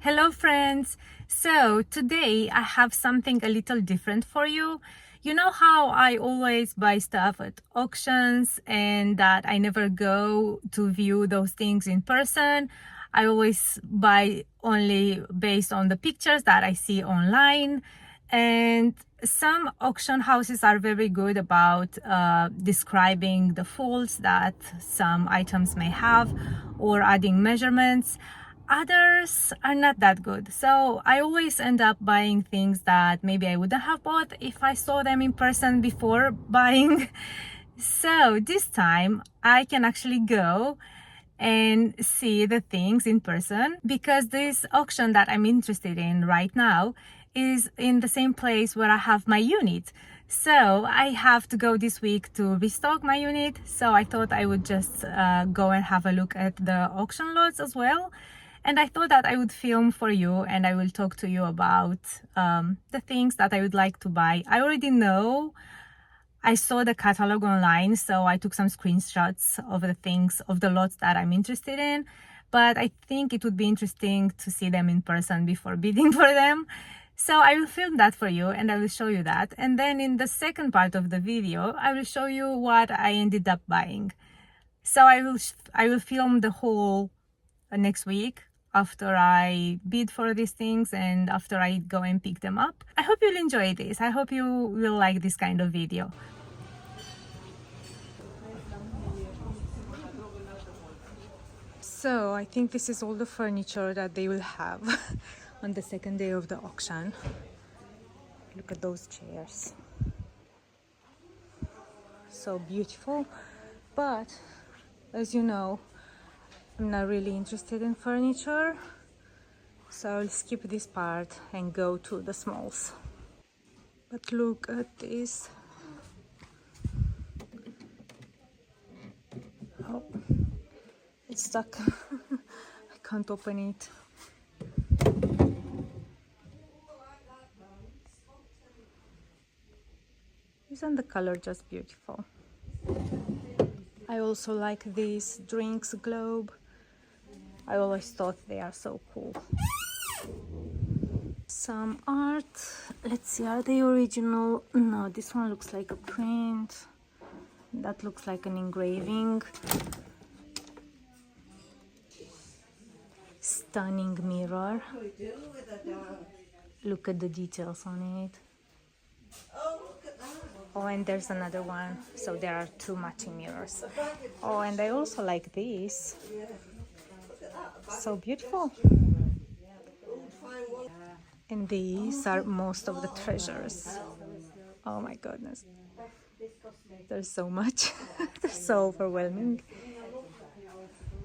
Hello friends! So today I have something a little different for you. You know how I always buy stuff at auctions and that I never go to view those things in person. I always buy only based on the pictures that I see online. And some auction houses are very good about describing the faults that some items may have or adding measurements. Others are not that good, so I always end up buying things that maybe I wouldn't have bought if I saw them in person before buying. So this time I can actually go and see the things in person, because this auction that I'm interested in right now is in the same place where I have my unit. So I have to go this week to restock my unit, so I thought I would just go and have a look at the auction lots as well. And I thought that I would film for you and I will talk to you about the things that I would like to buy. I already know, I saw the catalog online, so I took some screenshots of the things, of the lots that I'm interested in. But I think it would be interesting to see them in person before bidding for them. So I will film that for you and I will show you that. And then in the second part of the video, I will show you what I ended up buying. So I will film the whole next week after I bid for these things and after I go and pick them up. I hope you'll enjoy this. I hope you will like this kind of video. So I think this is all the furniture that they will have on the second day of the auction. Look at those chairs. So beautiful. But as you know, I'm not really interested in furniture, so I'll skip this part and go to the smalls. But look at this. Oh, it's stuck. I can't open it. Isn't the color just beautiful? I also like these drinks globe. I always thought they are so cool. Some art. Let's see, are they original? No, this one looks like a print. That looks like an engraving. Stunning mirror. Look at the details on it. Oh, and there's another one. So there are two matching mirrors. Oh, and I also like this. So beautiful. And these are most of the treasures. Oh my goodness. There's so much. They're so overwhelming.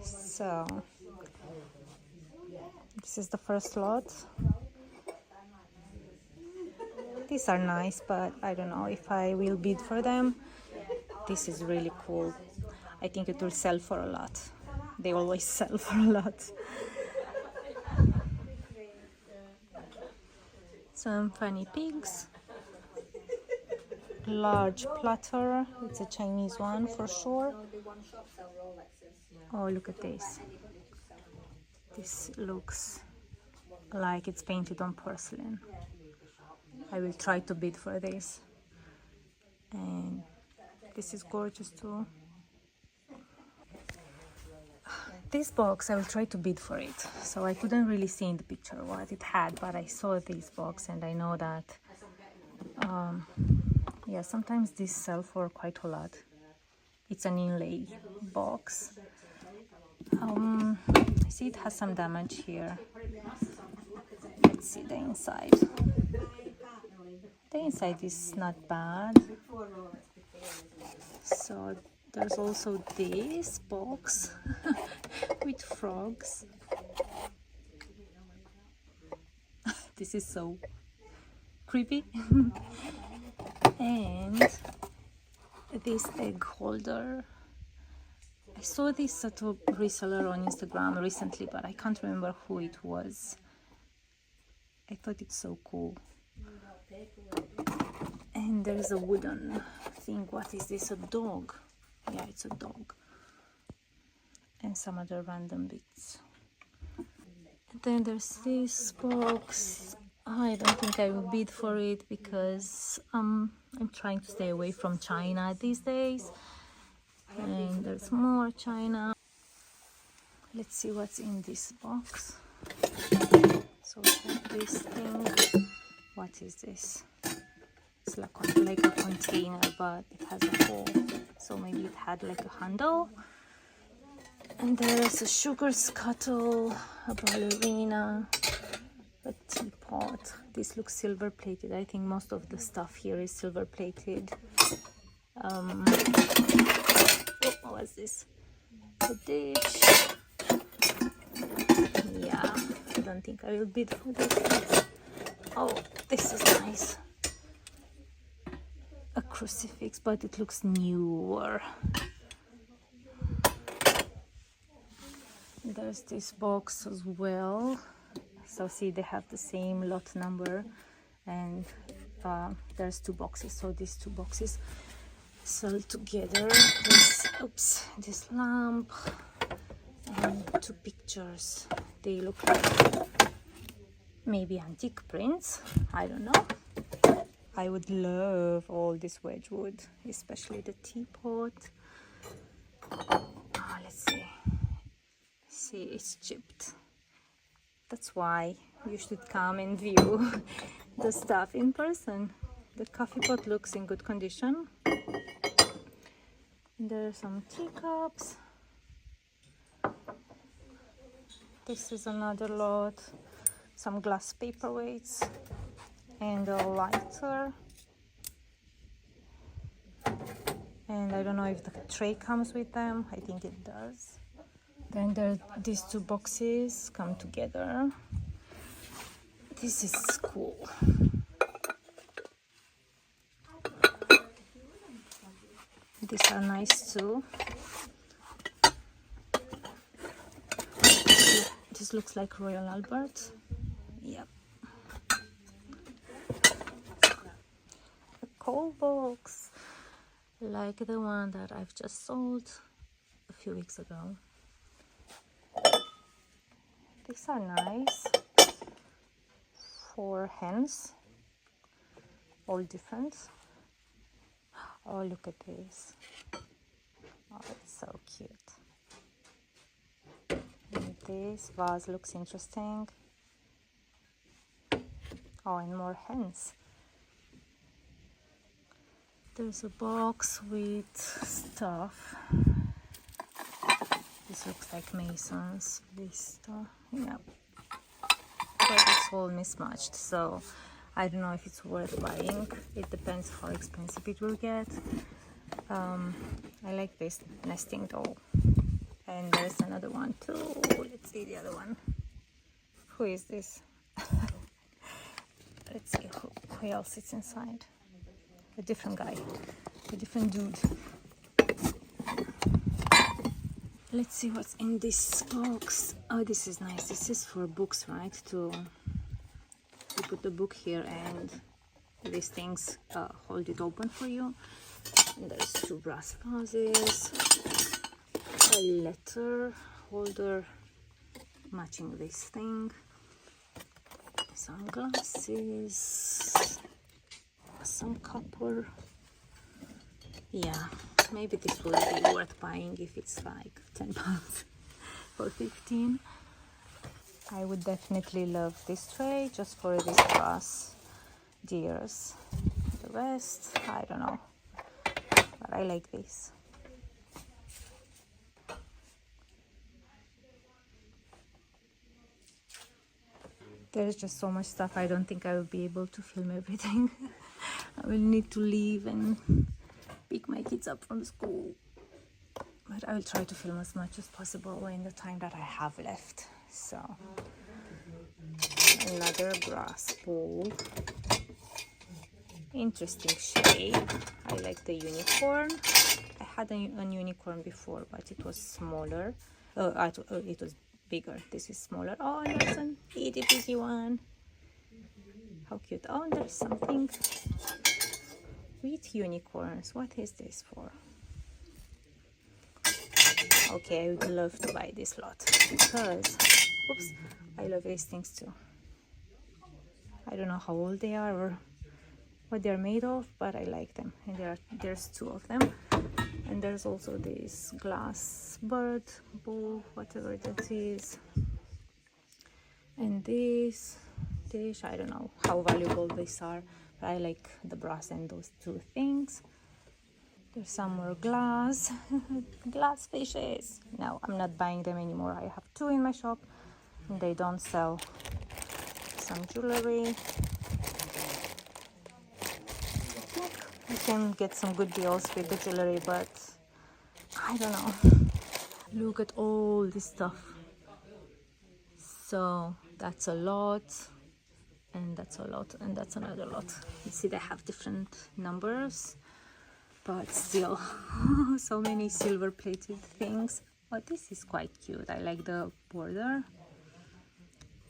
So this is the first lot. These are nice, but I don't know if I will bid for them. This is really cool. I think it will sell for a lot. They always sell for a lot. Some funny pigs. Large platter. It's a Chinese one for sure. Oh, look at this. This looks like it's painted on porcelain. I will try to bid for this. And this is gorgeous too. This box, I will try to bid for it. So I couldn't really see in the picture what it had, but I saw this box and I know that, yeah, sometimes these sell for quite a lot. It's an inlay box. I see it has some damage here. Let's see the inside. The inside is not bad. So there's also this box with frogs. This is so creepy. And this egg holder. I saw this at a reseller on Instagram recently, but I can't remember who it was. I thought it's so cool. And there's a wooden thing. What is this? A dog? Yeah, it's a dog. And some other random bits. Then there's this box. I don't think I will bid for it because I'm trying to stay away from China these days. And there's more China. Let's see what's in this box. So this thing, what is this? It's like a container, but it has a hole, so maybe it had like a handle. And there's a sugar scuttle, a ballerina, a teapot. This looks silver plated. I think most of the stuff here is silver plated. Oh, what's this? A dish. Yeah, I don't think I will bid for this. Oh, this is nice. A crucifix, but it looks newer. There's this box as well. So see, they have the same lot number, and there's two boxes. So these two boxes sell together. This lamp and two pictures. They look like maybe antique prints. I don't know. I would love all this Wedgwood, especially the teapot. Let's see. See, it's chipped. That's why you should come and view the stuff in person. The coffee pot looks in good condition. And there are some teacups. This is another lot. Some glass paperweights and a lighter. And I don't know if the tray comes with them. I think it does. Then there, these two boxes come together. This is cool. These are nice too. This looks like Royal Albert. Yep. A coal box, like the one that I've just sold a few weeks ago. These are nice. 4 hens, all different. Oh, look at this. Oh, it's so cute. And this vase looks interesting. Oh, and more hens. There's a box with stuff. This looks like Masons. This stuff, yeah. But it's all mismatched, so I don't know if it's worth buying. It depends how expensive it will get. I like this nesting doll. And there's another one too. Let's see the other one. Who is this? Let's see who else sits inside. A different guy, a different dude. Let's see what's in this box. Oh, this is nice. This is for books, right? To put the book here, and these things hold it open for you. And there's 2 brass vases, a letter holder matching this thing, some glasses, some copper. Yeah, maybe this will be worth buying if it's like £10 or 15. I would definitely love this tray just for these brass gears. The rest, I don't know, but I like this. There's just so much stuff. I don't think I will be able to film everything. I will need to leave and pick my kids up from school. But I will try to film as much as possible in the time that I have left. So, another brass bowl. Interesting shape. I like the unicorn. I had a unicorn before, but it was smaller. It was bigger. This is smaller. Oh, there's an itty bitty one. How cute. Oh, there's something with unicorns. What is this for? Okay, I would love to buy this lot because, oops, I love these things too. I don't know how old they are or what they're made of, but I like them. And there's two of them. And there's also this glass bird, bowl, whatever that is. And this dish, I don't know how valuable these are, but I like the brass and those two things. There's some more glass, glass fishes. No, I'm not buying them anymore. I have two in my shop and they don't sell. Some jewelry. You can get some good deals with the jewelry, but I don't know. Look at all this stuff. So that's a lot, and that's a lot, and that's another lot. You see they have different numbers, but still so many silver plated things. Oh, this is quite cute. I like the border,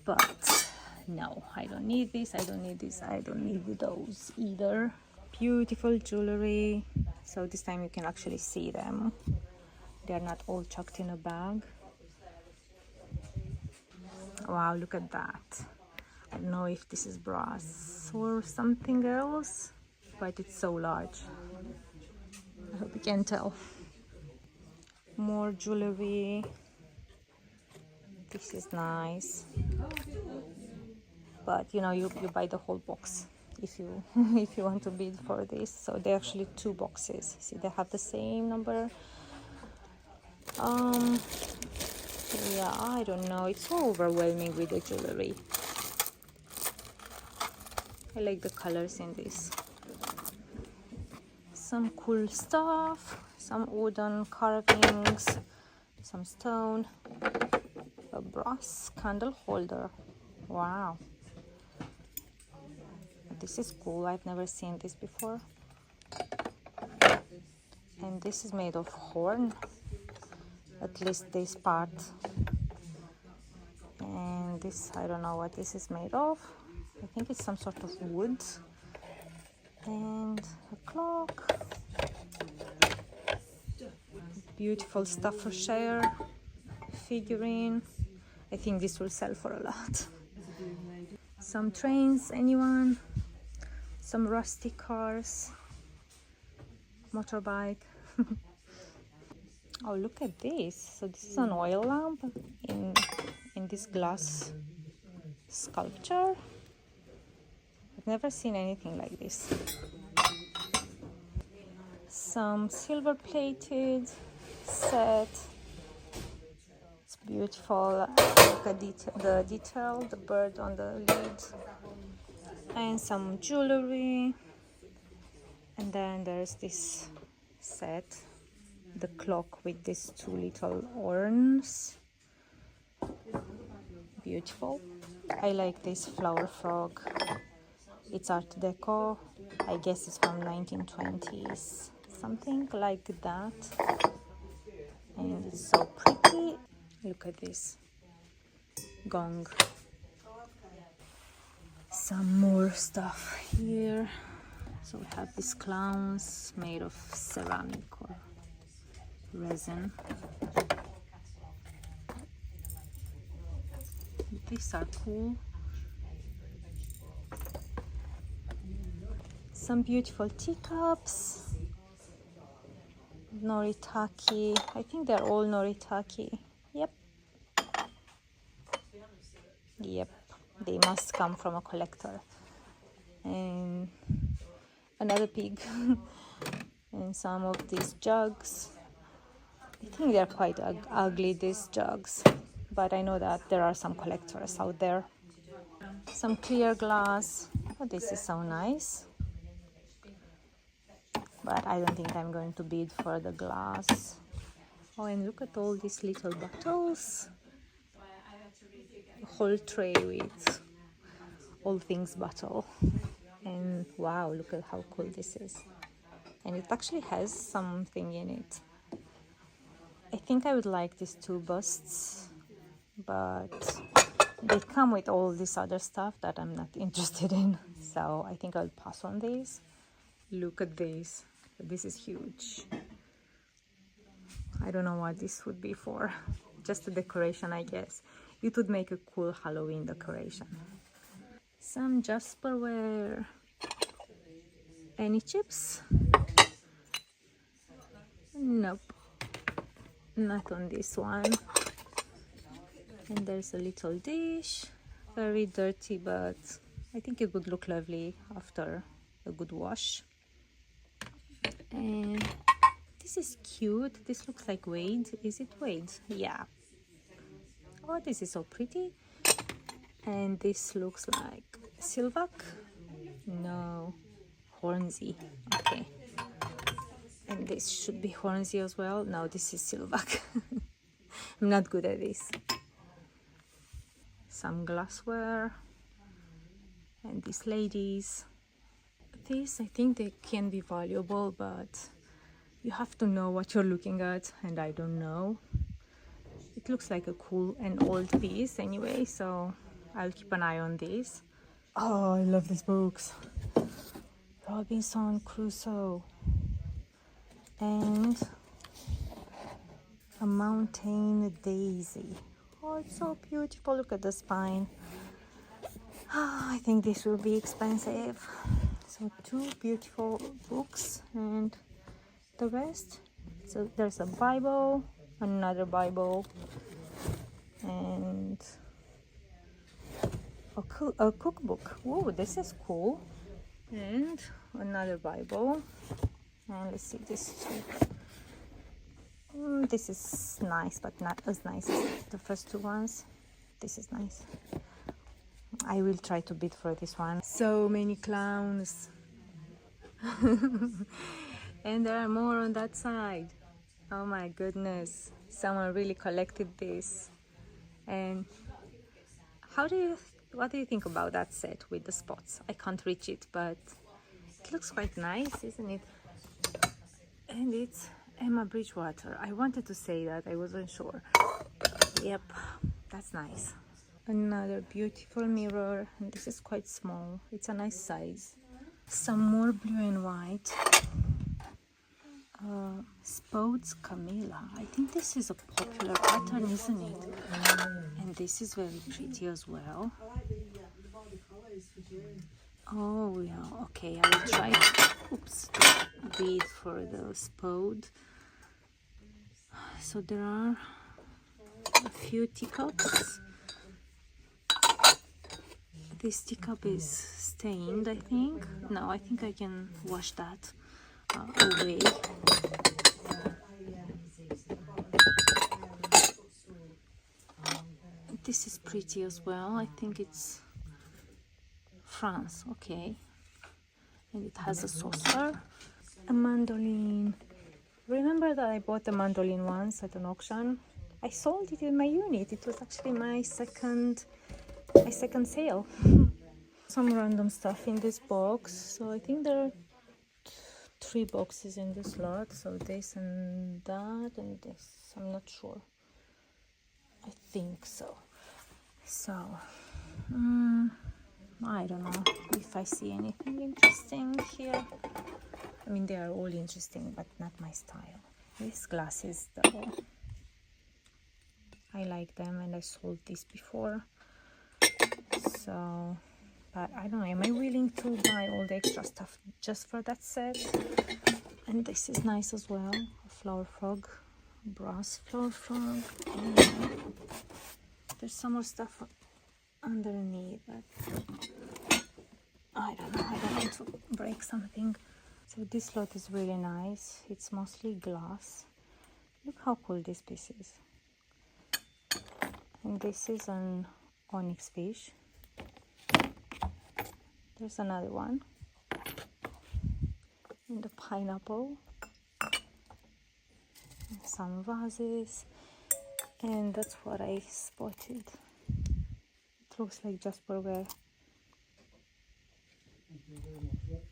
but no, I don't need this, I don't need this, I don't need those either. Beautiful jewelry. So this time you can actually see them. They're not all chucked in a bag. Wow, look at that. I don't know if this is brass or something else, but it's so large. I hope you can tell. More jewelry. This is nice. But you know, you buy the whole box if you if you want to bid for this. So they're actually two boxes. See, they have the same number. Yeah, I don't know. It's so overwhelming with the jewelry. I like the colors in this. Some cool stuff, some wooden carvings, some stone, a brass candle holder. Wow. This is cool. I've never seen this before. And this is made of horn, at least this part. And this, I don't know what this is made of. I think it's some sort of wood. And a clock. Beautiful Staffordshire figurine. I think this will sell for a lot. Some trains, anyone? Some rusty cars. Motorbike. Oh, look at this. So this is an oil lamp in this glass sculpture. I've never seen anything like this. Some silver plated set. It's beautiful. Look at the detail, the bird on the lid. And some jewelry. And then there's this set, the clock with these two little horns. Beautiful. I like this flower frog. It's art deco. I guess it's from 1920s, something like that. And it's so pretty. Look at this gong. Some more stuff here. So we have these clowns made of ceramic or resin. These are cool. Some beautiful teacups. Noritake. I think they're all Noritake. Yep. Yep. They must come from a collector. And another pig. And some of these jugs. I think they're quite ugly, these jugs. But I know that there are some collectors out there. Some clear glass. Oh, this is so nice. But I don't think I'm going to bid for the glass. Oh, and look at all these little bottles. A whole tray with all things bottle. And wow, look at how cool this is. And it actually has something in it. I think I would like these two busts, but they come with all this other stuff that I'm not interested in. So I think I'll pass on these. Look at this. This is huge. I don't know what this would be for. Just a decoration, I guess. It would make a cool Halloween decoration. Some Jasperware. Any chips? Nope, not on this one. And there's a little dish, very dirty, but I think it would look lovely after a good wash. And this is cute. This looks like Wade. Is it Wade? Yeah. Oh, this is so pretty. And this looks like Silvac. No, Hornsey. Okay. And this should be Hornsey as well. No, this is Silvac. I'm not good at this. Some glassware. And these ladies. These, I think they can be valuable, but you have to know what you're looking at, and I don't know. It looks like a cool and old piece anyway, so I'll keep an eye on this. Oh, I love these books. Robinson Crusoe. And a mountain daisy. Oh, it's so beautiful. Look at the spine. Oh, I think this will be expensive. So 2 beautiful books, and the rest. So there's a Bible, another Bible, and a cookbook. Oh, this is cool. And another Bible. And let's see this too. This is nice, but not as nice as the first 2 ones. This is nice. I will try to bid for this one. So many clowns. And there are more on that side. Oh my goodness. Someone really collected this. And what do you think about that set with the spots? I can't reach it, but it looks quite nice, isn't it? And it's Emma Bridgewater. I wanted to say that, I wasn't sure. Yep, that's nice. Another beautiful mirror, and this is quite small. It's a nice size. Some more blue and white. Spode Camilla. I think this is a popular pattern, isn't it? And this is very pretty as well. Oh yeah, okay, I will try to bid for the Spode. So there are a few teacups. This teacup is stained, I think. No, I think I can wash that away. This is pretty as well. I think it's France, okay. And it has a saucer. A mandolin. Remember that I bought a mandolin once at an auction? I sold it in my unit. It was actually my second sale. Some random stuff in this box. So I think there are 3 boxes in this lot. So this and that and this. I'm not sure. I think so. So I don't know if I see anything interesting here. I mean, they are all interesting, but not my style. These glasses though, I like them, and I sold this before. So, but I don't know, am I willing to buy all the extra stuff just for that set? And this is nice as well. A flower frog, brass flower frog. And there's some more stuff underneath, but I don't know, I don't want to break something. So this lot is really nice. It's mostly glass. Look how cool this piece is. And this is an onyx fish. There's another one. And the pineapple. And some vases. And that's what I spotted. It looks like Jasperware.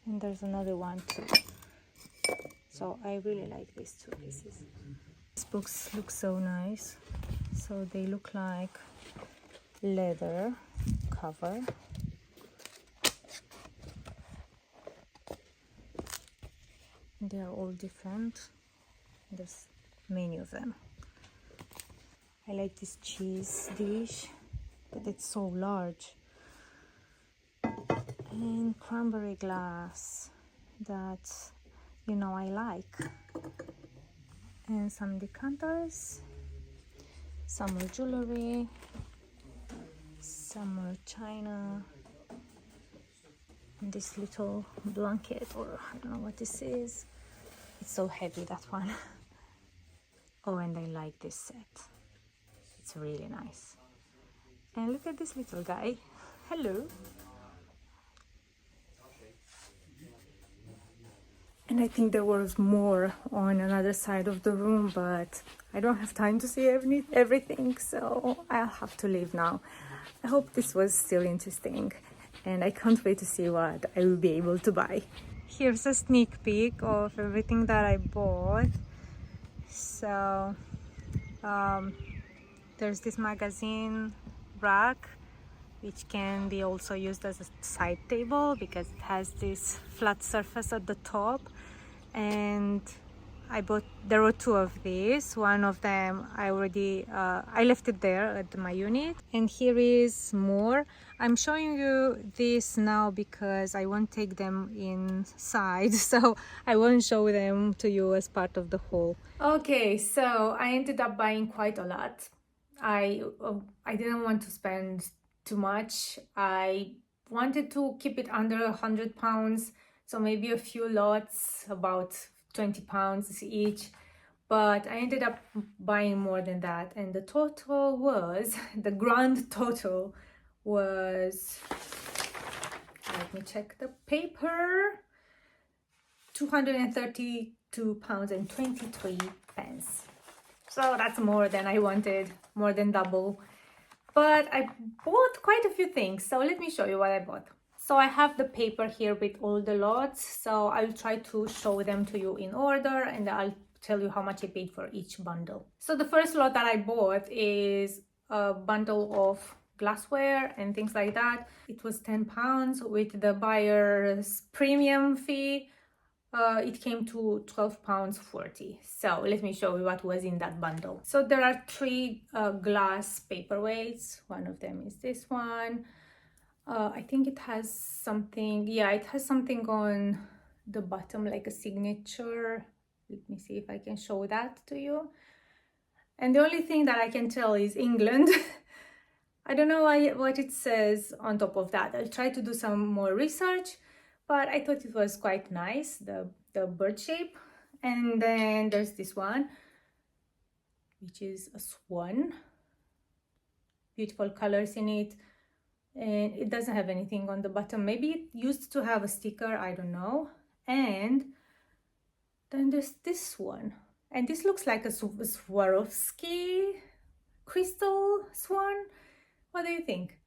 And there's another one too. So I really like these 2 pieces. These books look so nice. So they look like leather cover. They are all different. There's many of them. I like this cheese dish. but it's so large. And cranberry glass that, you know, I like. And some decanters, some more jewelry, some more china, and this little blanket, or I don't know what this is. It's so heavy, that one. Oh, and I like this set. It's really nice. And look at this little guy. Hello. And I think there was more on another side of the room, but I don't have time to see everything, so I'll have to leave now. I hope this was still interesting, and I can't wait to see what I will be able to buy. Here's a sneak peek of everything that I bought. So there's this magazine rack, which can be also used as a side table because it has this flat surface at the top. And there were two of these. One of them I left it there at my unit. And here is more. I'm showing you this now because I won't take them inside, so I won't show them to you as part of the haul. Okay, so I ended up buying quite a lot. I didn't want to spend too much. I wanted to keep it under £100, so maybe a few lots, about £20 each, but I ended up buying more than that, and the total was, the grand total was, let me check the paper, £232.23. So that's more than I wanted, more than double. But I bought quite a few things, so let me show you what I bought. So I have the paper here with all the lots, so I'll try to show them to you in order, and I'll tell you how much I paid for each bundle. So the first lot that I bought is a bundle of glassware and things like that. It was £10 with the buyer's premium fee. It came to £12.40. So let me show you what was in that bundle. So there are three glass paperweights. One of them is this one. I think it has something, yeah, it has something on the bottom, like a signature. Let me see if I can show that to you. And the only thing that I can tell is England. I don't know what it says on top of that. I'll try to do some more research, but I thought it was quite nice, the bird shape. And then there's this one, which is a swan. Beautiful colors in it. And it doesn't have anything on the bottom. Maybe it used to have a sticker, I don't know. And then there's this one. And this looks like a Swarovski crystal swan. What do you think?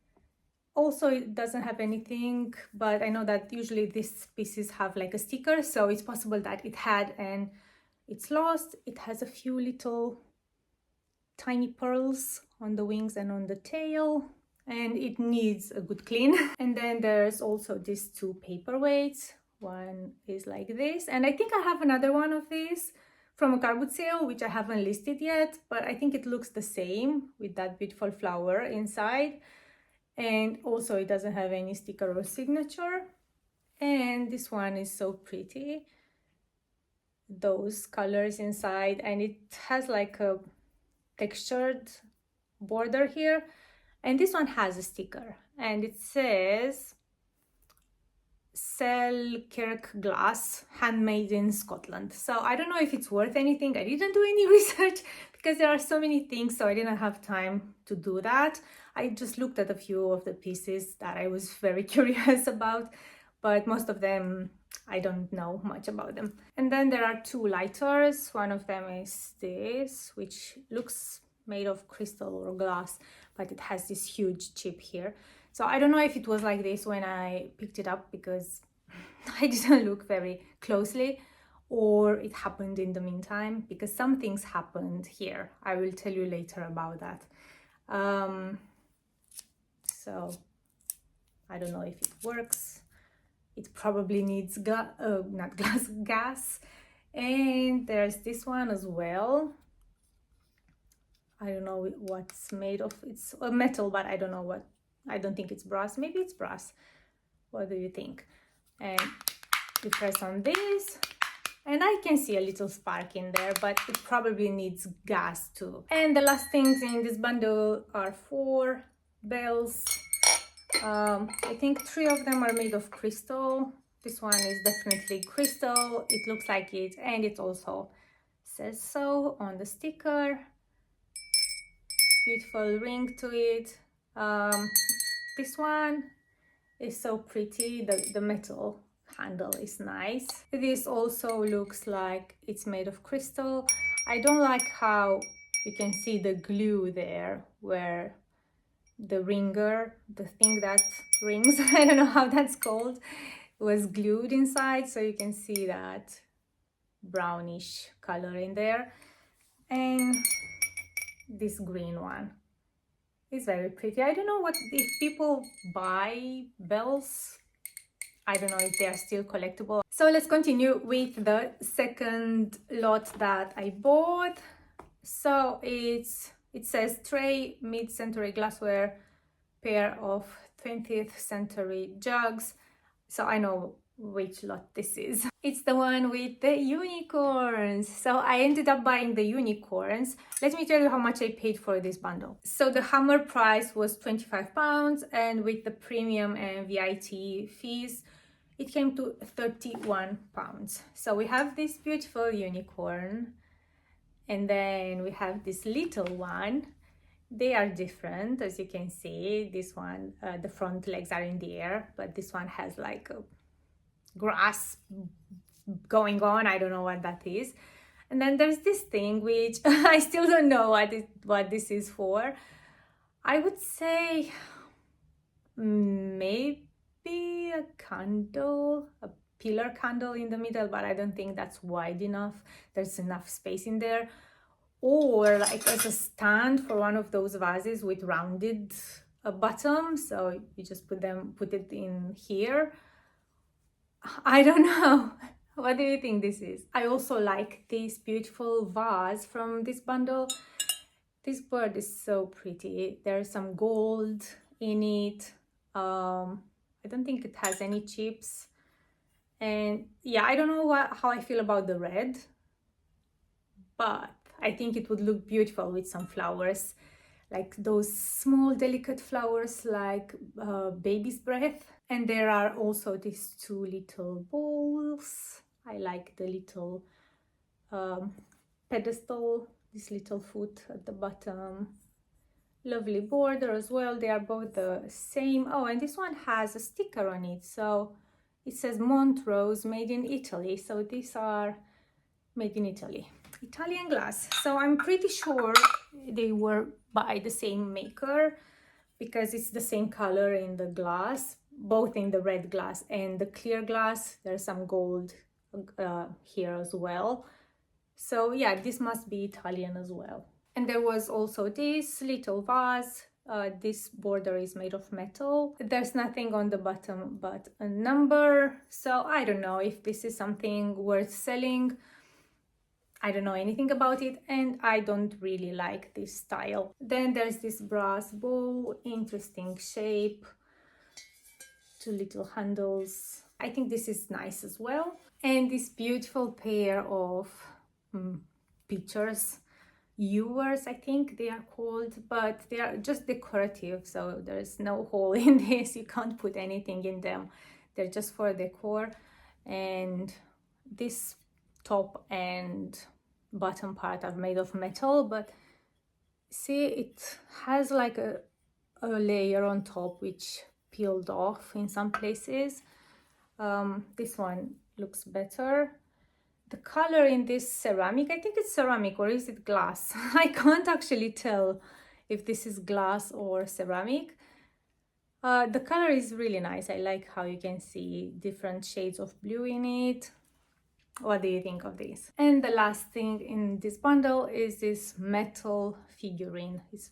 Also, it doesn't have anything, but I know that usually these pieces have like a sticker, so it's possible that it had and it's lost. It has a few little tiny pearls on the wings and on the tail, and it needs a good clean. And then there's also these two paperweights. One is like this, and I think I have another one of these from a car boot sale, which I haven't listed yet, but I think it looks the same with that beautiful flower inside. And also it doesn't have any sticker or signature. And this one is so pretty, those colors inside, and it has like a textured border here. And this one has a sticker, and it says Selkirk glass, handmade in Scotland. So I don't know if it's worth anything. I didn't do any research because there are so many things, so I didn't have time to do that. I just looked at a few of the pieces that I was very curious about, but most of them I don't know much about them. And then there are two lighters. One of them is this, which looks made of crystal or glass, but it has this huge chip here. So I don't know if it was like this when I picked it up because I didn't look very closely, or it happened in the meantime, because some things happened here. I will tell you later about that. So I don't know if it works. It probably needs gas. And there's this one as well. I don't know what's made of. It's a metal, but I don't know what. I don't think it's brass. Maybe it's brass. What do you think? And you press on this, and I can see a little spark in there, but it probably needs gas too. And the last things in this bundle are 4 bells. I think 3 of them are made of crystal. This one is definitely crystal. It looks like it, and it also says so on the sticker. Beautiful ring to it. This one is so pretty. The metal handle is nice. This also looks like it's made of crystal. I don't like how you can see the glue there where the ringer, the thing that rings, I don't know how that's called, was glued inside, so you can see that brownish color in there. And this green one is very pretty. I don't know what if people buy bells. I don't know if they are still collectible. So let's continue with the second lot that I bought. So it says tray mid-century glassware, pair of 20th century jugs. So I know which lot this is. It's the one with the unicorns. So I ended up buying the unicorns. Let me tell you how much I paid for this bundle. So the hammer price was £25, and with the premium and VAT fees, it came to £31. So we have this beautiful unicorn, and then we have this little one. They are different, as you can see. This one, the front legs are in the air, but this one has like a grass going on. I don't know what that is. And then there's this thing which I still don't know what this is for. I would say maybe a candle, a pillar candle in the middle, but I don't think that's wide enough. There's enough space in there. Or like as a stand for one of those vases with rounded bottom, so you just put it in here. I don't know. What do you think this is? I also like this beautiful vase from this bundle. This bird is so pretty. There's some gold in it. I don't think it has any chips. And yeah, I don't know how I feel about the red, but I think it would look beautiful with some flowers, like those small delicate flowers like baby's breath. And there are also these 2 little bowls. I like the little pedestal, this little foot at the bottom. Lovely border as well. They are both the same. Oh, and this one has a sticker on it, so it says Montrose, made in Italy. So these are made in Italy. Italian glass. So I'm pretty sure they were by the same maker because it's the same color in the glass, both in the red glass and the clear glass. There's some gold here as well. So yeah, this must be Italian as well. And there was also this little vase. This border is made of metal. There's nothing on the bottom but a number. So I don't know if this is something worth selling. I don't know anything about it, and I don't really like this style. Then there's this brass bowl, interesting shape, 2 little handles. I think this is nice as well. And this beautiful pair of pictures, ewers, I think they are called, but they are just decorative, so there's no hole in this. You can't put anything in them. They're just for decor. And this top and bottom part are made of metal, but see, it has like a layer on top which peeled off in some places. This one looks better. The color in this ceramic, I think it's ceramic, or is it glass? I can't actually tell if this is glass or ceramic. The color is really nice. I like how you can see different shades of blue in it. What do you think of this? And the last thing in this bundle is this metal figurine. It's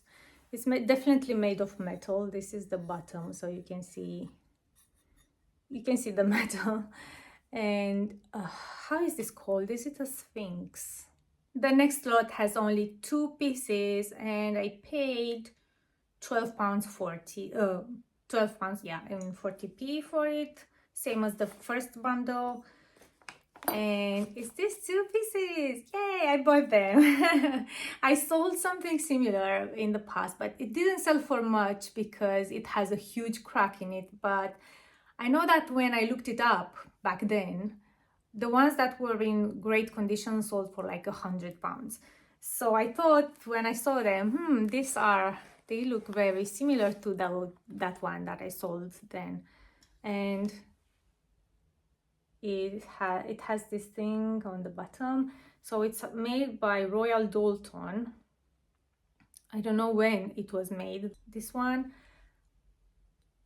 definitely made of metal. This is the bottom, so you can see the metal. And how is this called? Is it a sphinx? The next lot has only 2 pieces and I paid £12.40, 12 pounds, yeah, and 40p for it, same as the first bundle. And it's these 2 pieces. Yay, I bought them. I sold something similar in the past, but it didn't sell for much because it has a huge crack in it. But I know that when I looked it up back then, the ones that were in great condition sold for like £100. So I thought when I saw them, they look very similar to that one that I sold then. And it has this thing on the bottom. So it's made by Royal Doulton. I don't know when it was made. This one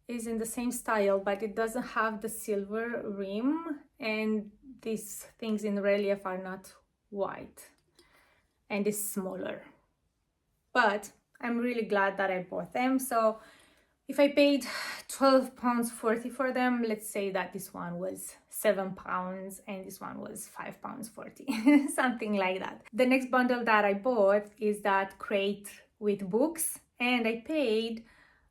is in the same style, but it doesn't have the silver rim, and these things in relief are not white, and it's smaller. But I'm really glad that I bought them. So if I paid £12.40 for them, let's say that this one was £7 and this one was £5.40, something like that. The next bundle that I bought is that crate with books, and I paid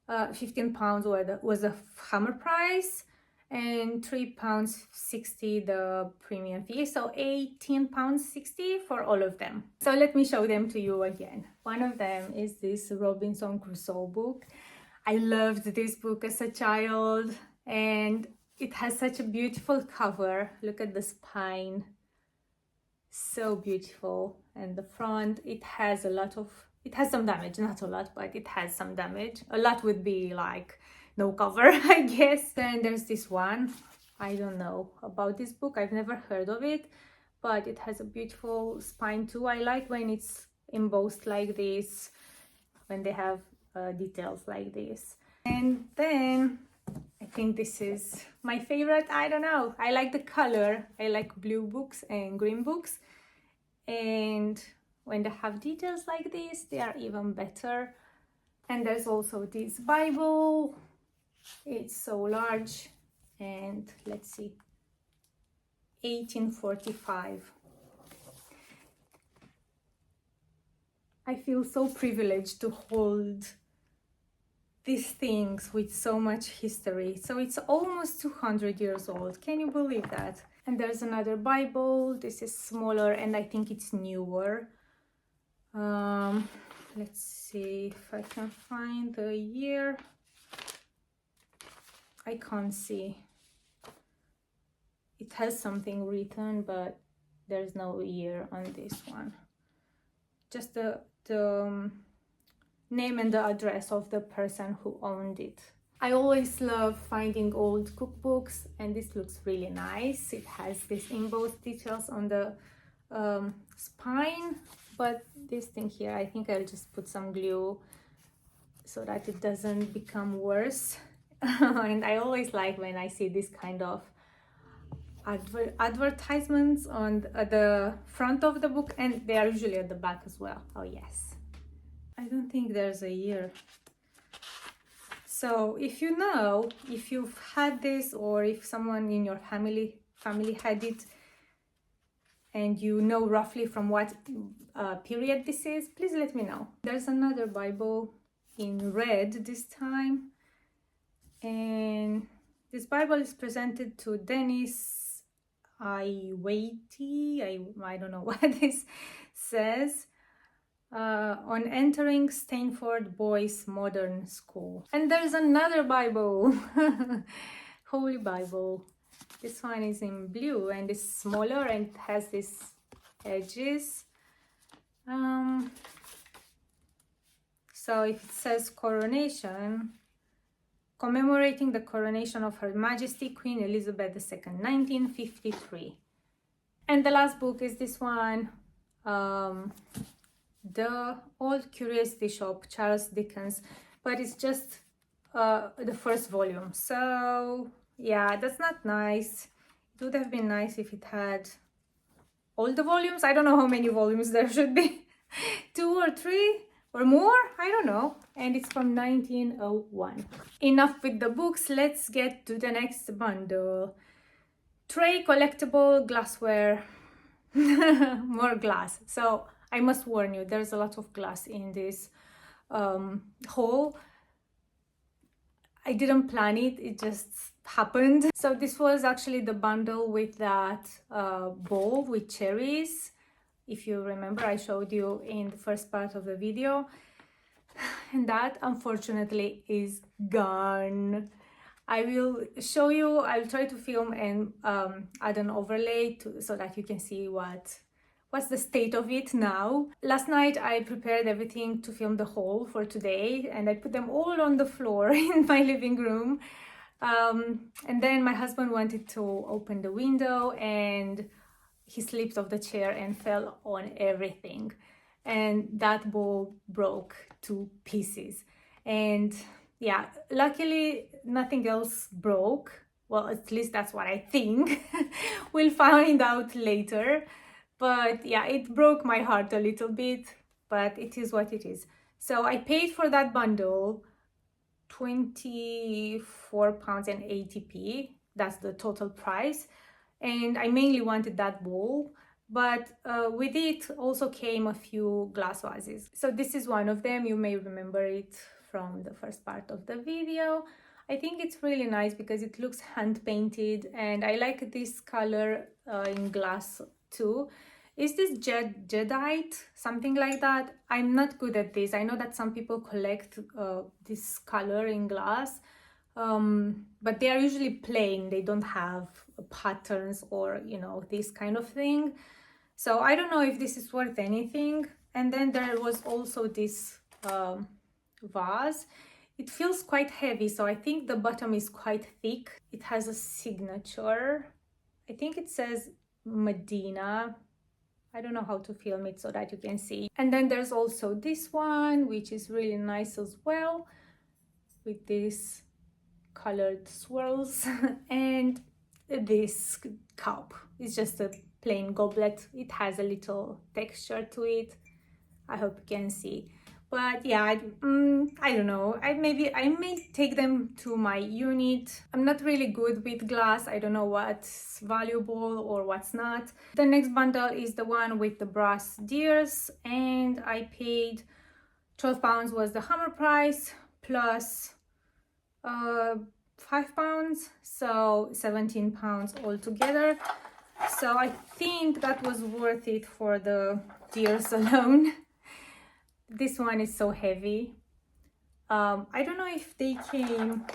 £15 was a hammer price and £3.60 the premium fee, so £18.60 for all of them. So let me show them to you again. One of them is this Robinson Crusoe book. I loved this book as a child, and it has such a beautiful cover. Look at the spine, so beautiful. And the front, it has some damage, not a lot, but it has some damage. A lot would be like no cover, I guess. Then there's this one. I don't know about this book, I've never heard of it, but it has a beautiful spine too. I like when it's embossed like this, when they have details like this. And then I think this is my favorite. I don't know, I like the color. I like blue books and green books, and when they have details like this, they are even better. And there's also this Bible. It's so large, and let's see, 1845. I feel so privileged to hold these things with so much history. So it's almost 200 years old. Can you believe that? And there's another Bible. This is smaller, and I think it's newer. Let's see if I can find the year. I can't see. It has something written, but there's no year on this one. Just the name and the address of the person who owned it. I always love finding old cookbooks, and this looks really nice. It has these embossed details on the spine, but this thing here, I think I'll just put some glue so that it doesn't become worse. And I always like when I see this kind of advertisements on the front of the book, and they are usually at the back as well. Oh yes, I don't think there's a year. So if you know, if you've had this, or if someone in your family had it, and you know roughly from what period this is, please let me know. There's another Bible in red this time, and this Bible is presented to Dennis Iwaiti. I don't know what this says. On entering Stainford Boys Modern School. And there's another Bible, Holy Bible. This one is in blue, and it's smaller, and it has these edges. So if it says coronation, commemorating the coronation of Her Majesty Queen Elizabeth II, 1953. And the last book is this one, The Old Curiosity Shop, Charles Dickens, but it's just the first volume. So yeah, that's not nice. It would have been nice if it had all the volumes. I don't know how many volumes there should be. 2 or 3 or more, I don't know. And it's from 1901. Enough with the books, let's get to the next bundle. Tray collectible glassware. more glass. So I must warn you, there's a lot of glass in this haul. I didn't plan it, it just happened. So this was actually the bundle with that bowl with cherries. If you remember, I showed you in the first part of the video. And that unfortunately is gone. I will show you, I'll try to film and add an overlay so that you can see what's the state of it now. Last night I prepared everything to film the haul for today, and I put them all on the floor in my living room. And then my husband wanted to open the window and he slipped off the chair and fell on everything. And that bowl broke to pieces. And yeah, luckily nothing else broke. Well, at least that's what I think. We'll find out later. But yeah, it broke my heart a little bit, but it is what it is. So I paid for that bundle £24.80. That's the total price. And I mainly wanted that bowl, but with it also came a few glass vases. So this is one of them. You may remember it from the first part of the video. I think it's really nice because it looks hand painted, and I like this color in glass too. Is this Jadeite? Something like that? I'm not good at this. I know that some people collect this color in glass, but they are usually plain. They don't have patterns or, you know, this kind of thing. So I don't know if this is worth anything. And then there was also this vase. It feels quite heavy, so I think the bottom is quite thick. It has a signature. I think it says Medina. I don't know how to film it so that you can see. And then there's also this one, which is really nice as well, with these colored swirls. And this cup is just a plain goblet. It has a little texture to it. I hope you can see. But yeah, I don't know. I may take them to my unit. I'm not really good with glass. I don't know what's valuable or what's not. The next bundle is the one with the brass deers, and I paid £12 was the hammer price plus £5, so £17 altogether. So I think that was worth it for the deers alone. This one is so heavy. I don't know if they came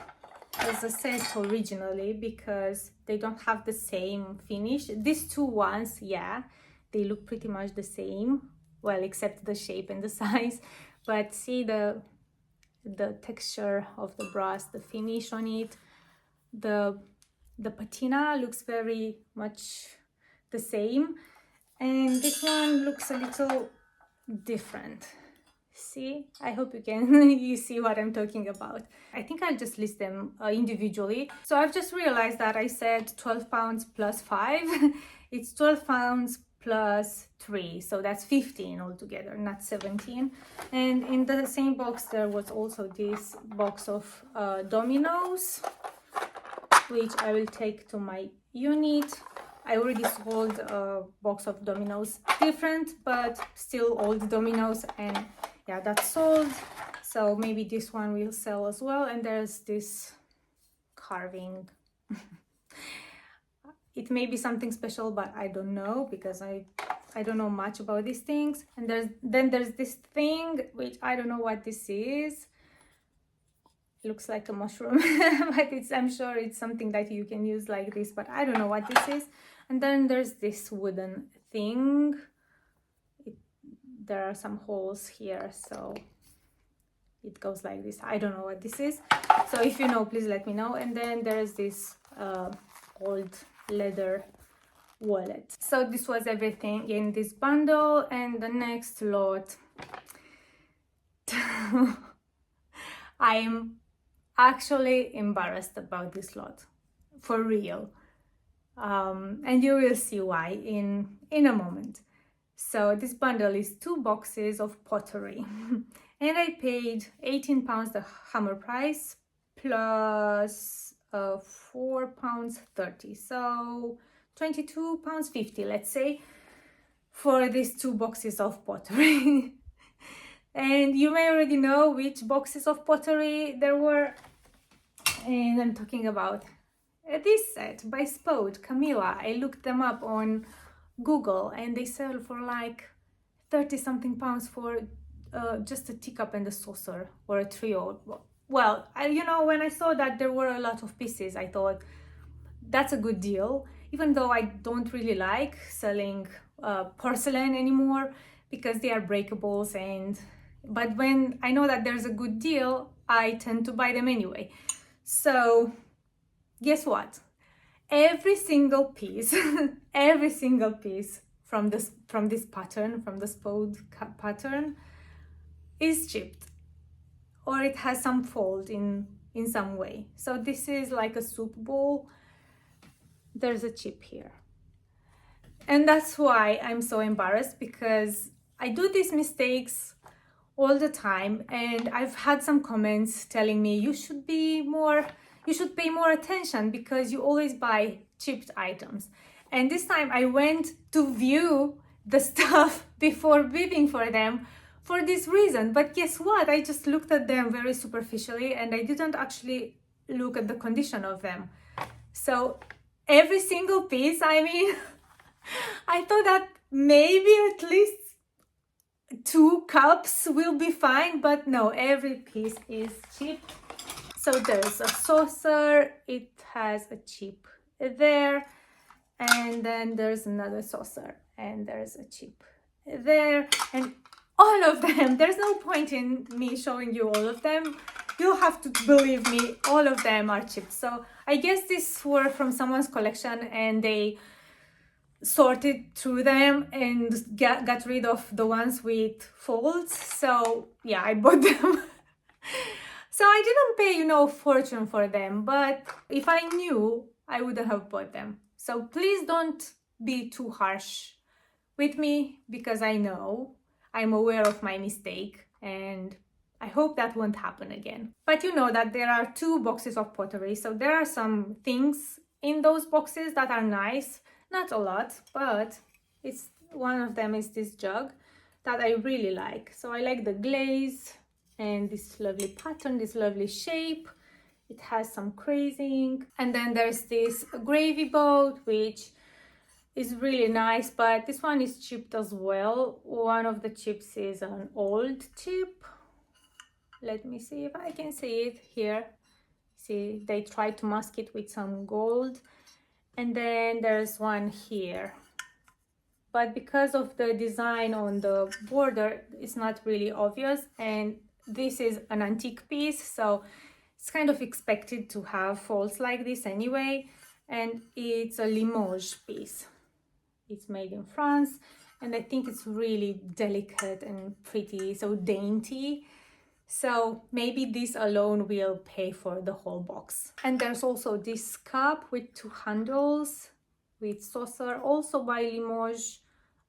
as a set originally because they don't have the same finish. These two ones, yeah, they look pretty much the same, well, except the shape and the size. But see the texture of the brass, the finish on it, the patina looks very much the same, and this one looks a little different. See, I hope you can you see what I'm talking about. I think I'll just list them individually. So I've just realized that I said £12 plus 5. It's £12 plus 3, so that's 15 altogether, not 17. And in the same box there was also this box of dominoes, which I will take to my unit. I already sold a box of dominoes, different but still old dominoes, and yeah, that's sold. So maybe this one will sell as well. And there's this carving. It may be something special, but I don't know because I don't know much about these things. And there's this thing which I don't know what this is. It looks like a mushroom, but I'm sure it's something that you can use like this, but I don't know what this is. And then there's this wooden thing. There are some holes here, so it goes like this. I don't know what this is, so if you know, please let me know. And then there's this old leather wallet. So this was everything in this bundle. And the next lot, I'm actually embarrassed about this lot, for real. And you will see why in a moment. So this bundle is 2 boxes of pottery, and I paid £18 the hammer price plus £4.30, so £22.50, let's say. for these 2 boxes of pottery. And you may already know which boxes of pottery there were. And I'm talking about this set by Spode Camilla. I looked them up on Google and they sell for like 30 something pounds for just a teacup and a saucer, or a trio. Well, you know, when I saw that there were a lot of pieces, I thought that's a good deal, even though I don't really like selling porcelain anymore because they are breakables. But when I know that there's a good deal, I tend to buy them anyway. So guess what? Every single piece, every single piece from this pattern, from the Spode pattern, is chipped, or it has some fault in some way. So this is like a soup bowl. There's a chip here, and that's why I'm so embarrassed, because I do these mistakes all the time, and I've had some comments telling me you should pay more attention because you always buy chipped items. And this time I went to view the stuff before bidding for them for this reason. But guess what? I just looked at them very superficially and I didn't actually look at the condition of them. So every single piece, I mean, I thought that maybe at least 2 cups will be fine, but no, every piece is chipped. So there's a saucer, it has a chip there, and then there's another saucer and there's a chip there, and all of them, there's no point in me showing you all of them. You'll have to believe me, all of them are chipped. So I guess these were from someone's collection and they sorted through them and got rid of the ones with faults. So yeah, I bought them. So I didn't pay, you know, fortune for them, but if I knew, I wouldn't have bought them. So please don't be too harsh with me, because I know, I'm aware of my mistake, and I hope that won't happen again. But you know that there are 2 boxes of pottery, so there are some things in those boxes that are nice. Not a lot, but one of them is this jug that I really like. So I like the glaze and this lovely pattern, this lovely shape. It has some crazing. And then there's this gravy boat, which is really nice, but this one is chipped as well. One of the chips is an old chip. Let me see if I can see it here. See, they tried to mask it with some gold. And then there's one here, but because of the design on the border, it's not really obvious. And this is an antique piece, so it's kind of expected to have faults like this anyway. And it's a Limoges piece. It's made in France, and I think it's really delicate and pretty, so dainty. So maybe this alone will pay for the whole box. And there's also this cup with 2 handles with saucer, also by Limoges.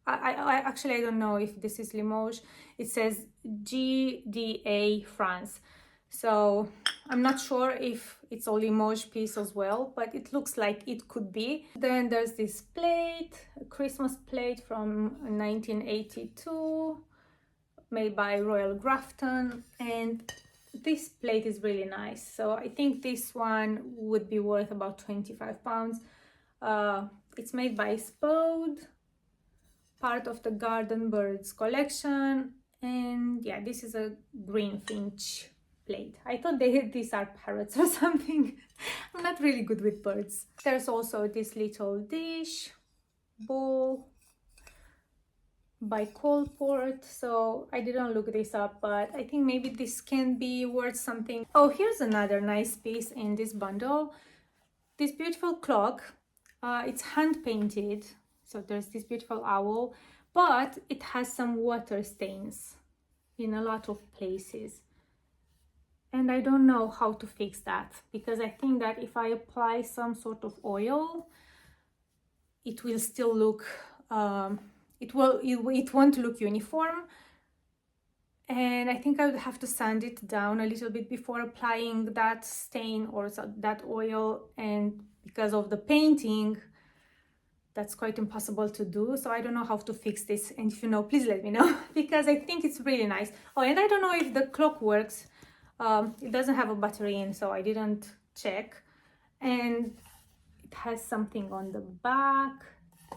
I actually, I don't know if this is Limoges. It says GDA France. So I'm not sure if it's a Limoges piece as well, but it looks like it could be. Then there's this plate, a Christmas plate from 1982. Made by Royal Grafton, and this plate is really nice. So I think this one would be worth about 25 pounds. It's made by Spode, part of the Garden Birds collection, and yeah, this is a greenfinch plate. I thought these are parrots or something. I'm not really good with birds. There's also this little dish bowl by Colport, so I didn't look this up, but I think maybe this can be worth something. Oh, here's another nice piece in this bundle. This beautiful clock. It's hand painted, so there's this beautiful owl, but it has some water stains in a lot of places, and I don't know how to fix that, because I think that if I apply some sort of oil, it will still look it won't look uniform, and I think I would have to sand it down a little bit before applying that stain or that oil. And because of the painting, that's quite impossible to do. So I don't know how to fix this, and if you know, please let me know because I think it's really nice. Oh, and I don't know if the clock works. It doesn't have a battery in, so I didn't check. And it has something on the back,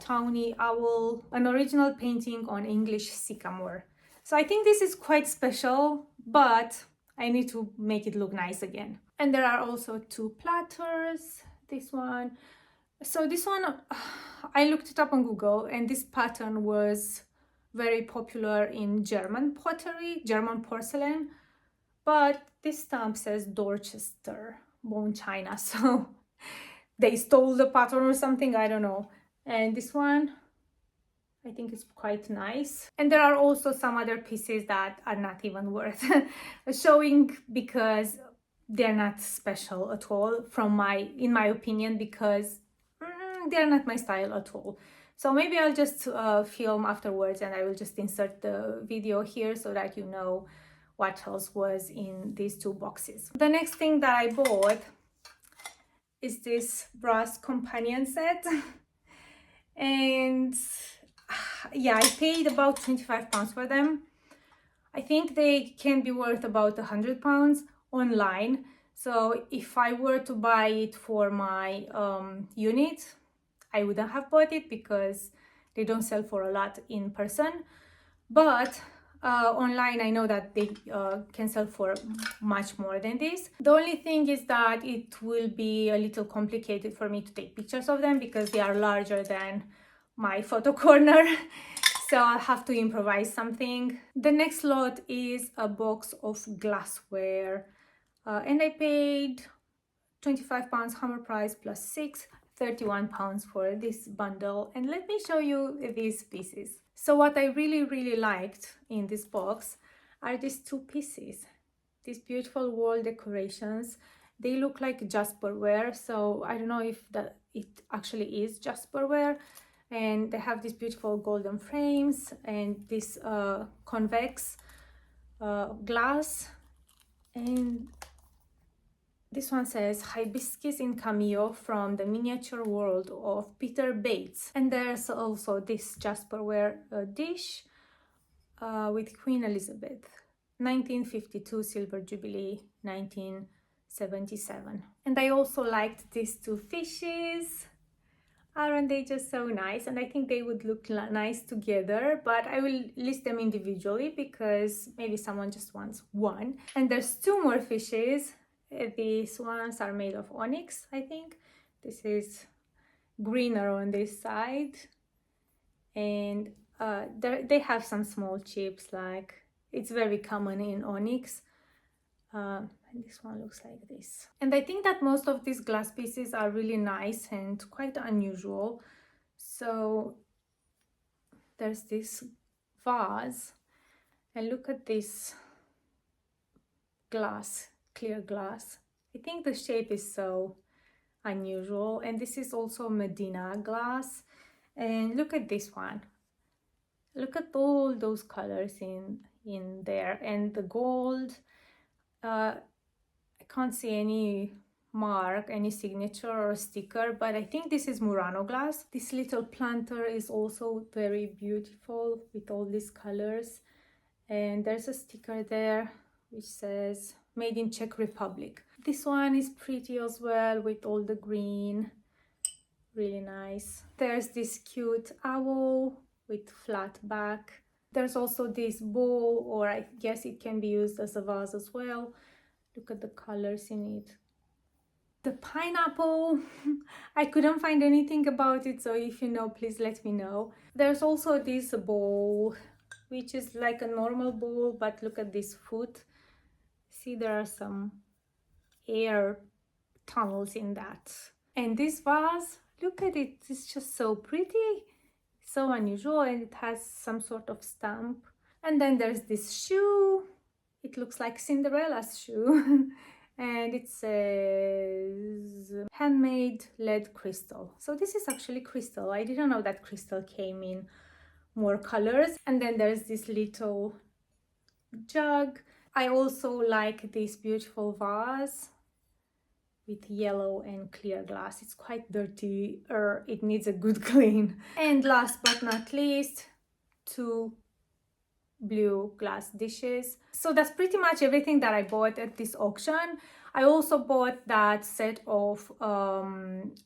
tawny owl, an original painting on English sycamore. So I think this is quite special, but I need to make it look nice again. And there are also two platters, this one. So this one, I looked it up on Google, and this pattern was very popular in German pottery, German porcelain, but this stamp says Dorchester, bone china, so they stole the pattern or something, I don't know. And this one, I think it's quite nice. And there are also some other pieces that are not even worth showing because they're not special at all in my opinion, because they're not my style at all. So maybe I'll just film afterwards, and I will just insert the video here so that you know what else was in these two boxes. The next thing that I bought is this brass companion set. And yeah, I paid about £25 for them. I think they can be worth about £100 online. So if I were to buy it for my unit, I wouldn't have bought it because they don't sell for a lot in person. But online, I know that they can sell for much more than this. The only thing is that it will be a little complicated for me to take pictures of them because they are larger than my photo corner. So I'll have to improvise something. The next lot is a box of glassware, and I paid £25 hammer price plus 6, £31 for this bundle. And let me show you these pieces. So what I really liked in this box are these two pieces, these beautiful wall decorations. They look like Jasperware, so I don't know if it actually is Jasperware. And they have these beautiful golden frames and this convex glass. And this one says hibiscus in cameo from the miniature world of Peter Bates. And there's also this Jasperware dish with Queen Elizabeth, 1952 Silver Jubilee, 1977. And I also liked these two fishes. Aren't they just so nice? And I think they would look nice together, but I will list them individually because maybe someone just wants one. And there's two more fishes. These ones are made of onyx, I think. This is greener on this side. And they have some small chips, like it's very common in onyx. And this one looks like this. And I think that most of these glass pieces are really nice and quite unusual. So there's this vase, and look at this glass, clear glass. I think the shape is so unusual. And this is also Medina glass. And look at this one. Look at all those colors in there, and the gold. I can't see any mark, any signature or sticker, but I think this is Murano glass. This little planter is also very beautiful with all these colors. And there's a sticker there which says made in Czech Republic. This one is pretty as well with all the green. Really nice. There's this cute owl with flat back. There's also this bowl, or I guess it can be used as a vase as well. Look at the colors in it. The pineapple, I couldn't find anything about it, so if you know, please let me know. There's also this bowl, which is like a normal bowl, but look at this foot. See, there are some air tunnels in that. And this vase, look at it, it's just so pretty. So unusual, and it has some sort of stamp. And then there's this shoe. It looks like Cinderella's shoe. And it says handmade lead crystal. So this is actually crystal. I didn't know that crystal came in more colors. And then there's this little jug. I also like this beautiful vase. with yellow and clear glass. It's quite dirty, or it needs a good clean. And last but not least, 2 blue glass dishes. So that's pretty much everything that I bought at this auction. I also bought that set of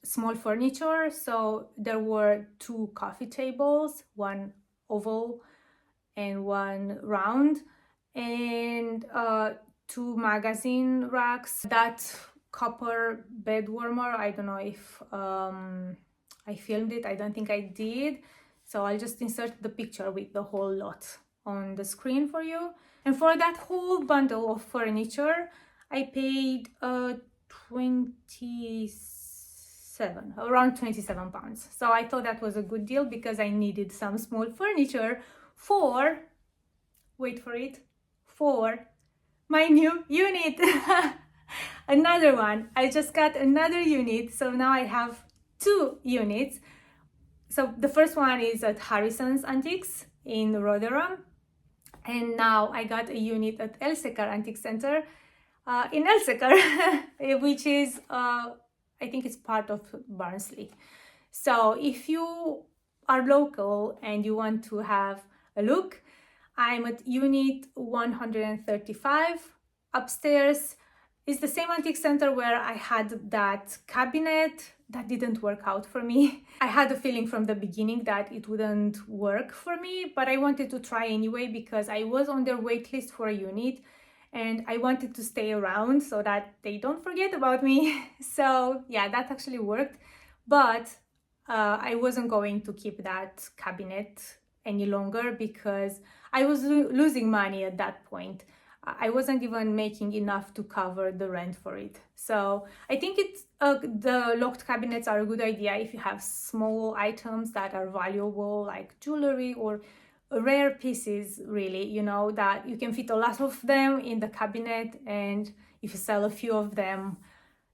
small furniture. So there were 2 coffee tables, one oval and one round, and 2 magazine racks. That copper bed warmer, I don't know if I filmed it. I don't think I did. So I'll just insert the picture with the whole lot on the screen for you. And for that whole bundle of furniture, I paid around 27 pounds. So I thought that was a good deal because I needed some small furniture for, wait for it, for my new unit. Another one. I just got another unit, so now I have 2 units. So the first one is at Harrison's Antiques in Rotherham, and now I got a unit at Elsecar Antique Centre in Elsecar, which is I think it's part of Barnsley. So if you are local and you want to have a look, I'm at unit 135 upstairs. It's the same antique center where I had that cabinet that didn't work out for me. I had a feeling from the beginning that it wouldn't work for me, but I wanted to try anyway because I was on their wait list for a unit and I wanted to stay around so that they don't forget about me. So yeah, that actually worked, but I wasn't going to keep that cabinet any longer because I was losing money at that point. I wasn't even making enough to cover the rent for it. So I think it's the locked cabinets are a good idea if you have small items that are valuable, like jewelry or rare pieces, really, you know, that you can fit a lot of them in the cabinet, and if you sell a few of them,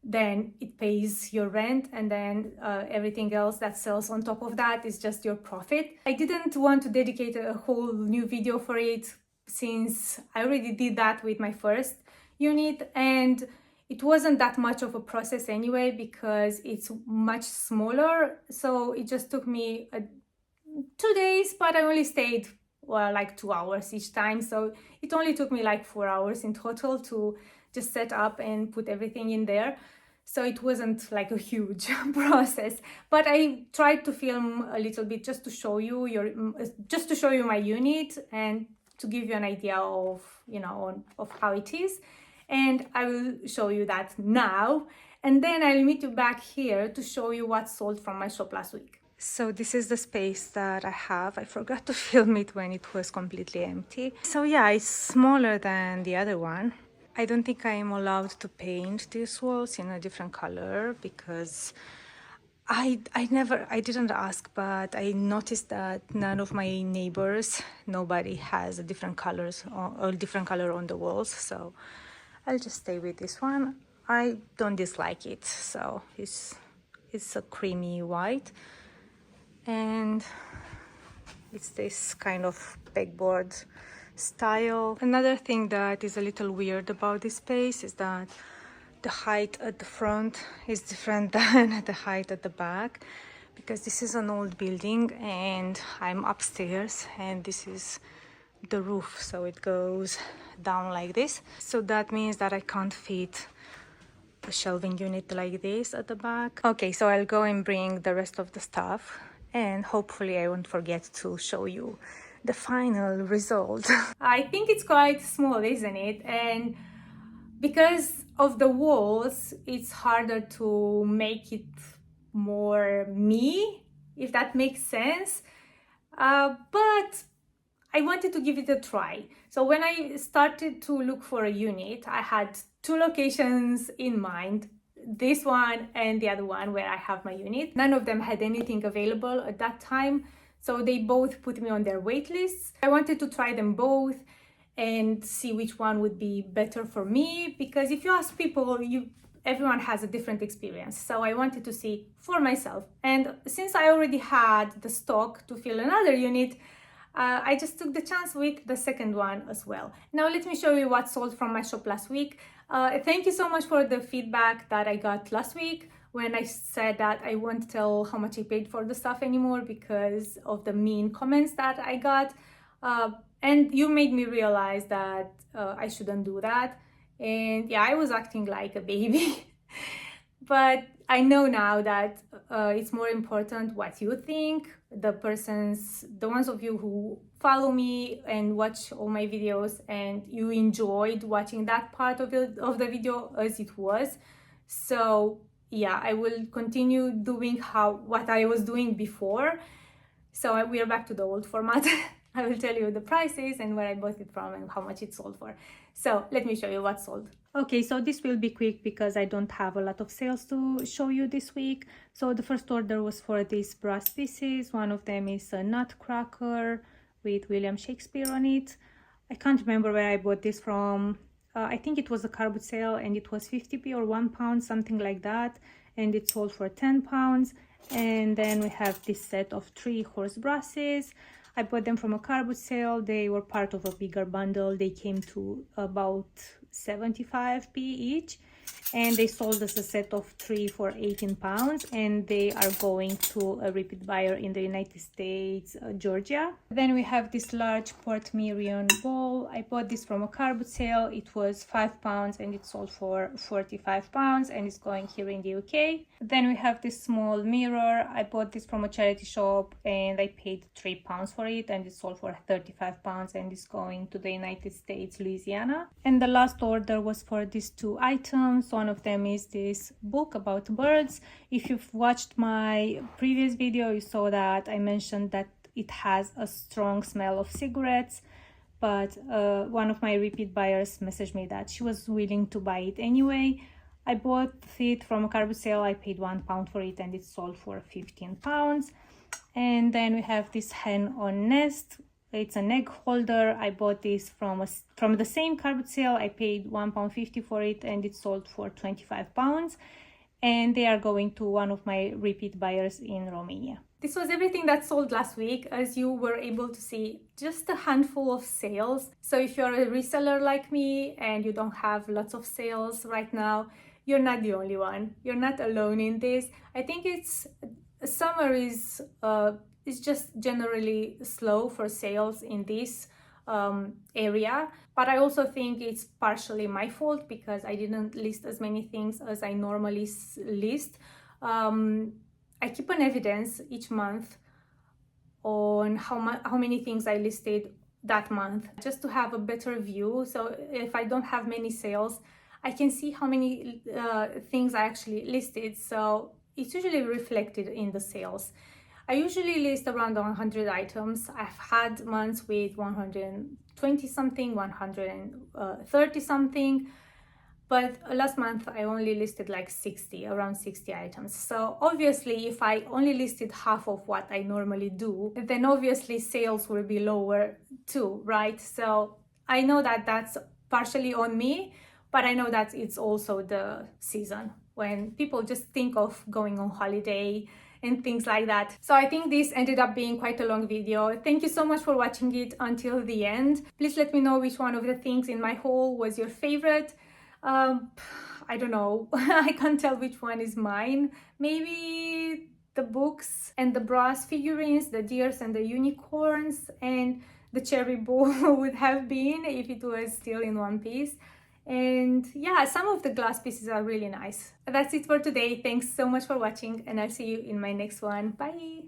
then it pays your rent, and then everything else that sells on top of that is just your profit. I didn't want to dedicate a whole new video for it since I already did that with my first unit, and it wasn't that much of a process anyway because it's much smaller. So it just took me 2 days, but I only stayed like 2 hours each time. So it only took me like 4 hours in total to just set up and put everything in there. So it wasn't like a huge process, but I tried to film a little bit just to show you my unit and to give you an idea of, you know, of how it is. And I will show you that now, and then I'll meet you back here to show you what sold from my shop last week. So this is the space that I have. I forgot to film it when it was completely empty. So yeah, it's smaller than the other one. I don't think I am allowed to paint these walls in a different color because I didn't ask, but I noticed that none of my neighbors, nobody has a different colors or different color on the walls. So I'll just stay with this one. I don't dislike it. So it's a creamy white, and it's this kind of pegboard style. Another thing that is a little weird about this space is that the height at the front is different than the height at the back, because this is an old building and I'm upstairs and this is the roof, so it goes down like this. So that means that I can't fit a shelving unit like this at the back. Okay, so I'll go and bring the rest of the stuff, and hopefully I won't forget to show you the final result. I think it's quite small, isn't it? And because of the walls, it's harder to make it more me, if that makes sense. But I wanted to give it a try. So when I started to look for a unit, I had 2 locations in mind, this one and the other one where I have my unit. None of them had anything available at that time, so they both put me on their wait lists. I wanted to try them both and see which one would be better for me, because if you ask people, everyone has a different experience. So I wanted to see for myself, and since I already had the stock to fill another unit, I just took the chance with the second one as well. Now let me show you what sold from my shop last week. Thank you so much for the feedback that I got last week when I said that I won't tell how much I paid for the stuff anymore because of the mean comments that I got. And you made me realize that I shouldn't do that. And yeah, I was acting like a baby. But I know now that it's more important what you think. The ones of you who follow me and watch all my videos, and you enjoyed watching that part of the video as it was. So yeah, I will continue doing what I was doing before. So we are back to the old format. I will tell you the prices and where I bought it from and how much it sold for. So let me show you what sold. Okay, so this will be quick because I don't have a lot of sales to show you this week. So the first order was for these brass pieces. One of them is a nutcracker with William Shakespeare on it. I can't remember where I bought this from. I think it was a car boot sale and it was 50p or £1, something like that. And it sold for £10. And then we have this set of 3 horse brasses. I bought them from a car boot sale. They were part of a bigger bundle. They came to about 75p each, and they sold us a set of 3 for £18, and they are going to a repeat buyer in the United States, Georgia. Then we have this large Port Miriam bowl. I bought this from a car boot sale. It was £5 and it sold for £45, and it's going here in the UK. Then we have this small mirror. I bought this from a charity shop and I paid £3 for it, and it sold for £35, and it's going to the United States, Louisiana. And the last order was for these 2 items. One of them is this book about birds. If you've watched my previous video, you saw that I mentioned that it has a strong smell of cigarettes, but one of my repeat buyers messaged me that she was willing to buy it anyway. I bought it from a car boot sale. I paid £1 for it and it sold for £15. And then we have this hen on nest. It's an egg holder. I bought this from the same car boot sale. I paid £1.50 for it and it sold for £25. And they are going to one of my repeat buyers in Romania. This was everything that sold last week. As you were able to see, just a handful of sales. So if you're a reseller like me and you don't have lots of sales right now, you're not the only one. You're not alone in this. I think summer is just generally slow for sales in this area, but I also think it's partially my fault because I didn't list as many things as I normally list. I keep an evidence each month on how many things I listed that month, just to have a better view. So if I don't have many sales, I can see how many things I actually listed. So it's usually reflected in the sales. I usually list around 100 items. I've had months with 120 something, 130 something, but last month I only listed like around 60 items. So obviously if I only listed half of what I normally do, then obviously sales will be lower too, right? So I know that that's partially on me, but I know that it's also the season when people just think of going on holiday and things like that. So I think this ended up being quite a long video. Thank you so much for watching it until the end. Please let me know which one of the things in my haul was your favorite. I don't know. I can't tell which one is mine. Maybe the books and the brass figurines, the deers and the unicorns, and the cherry bowl would have been if it was still in one piece. And yeah, some of the glass pieces are really nice. That's it for today. Thanks so much for watching, and I'll see you in my next one. Bye!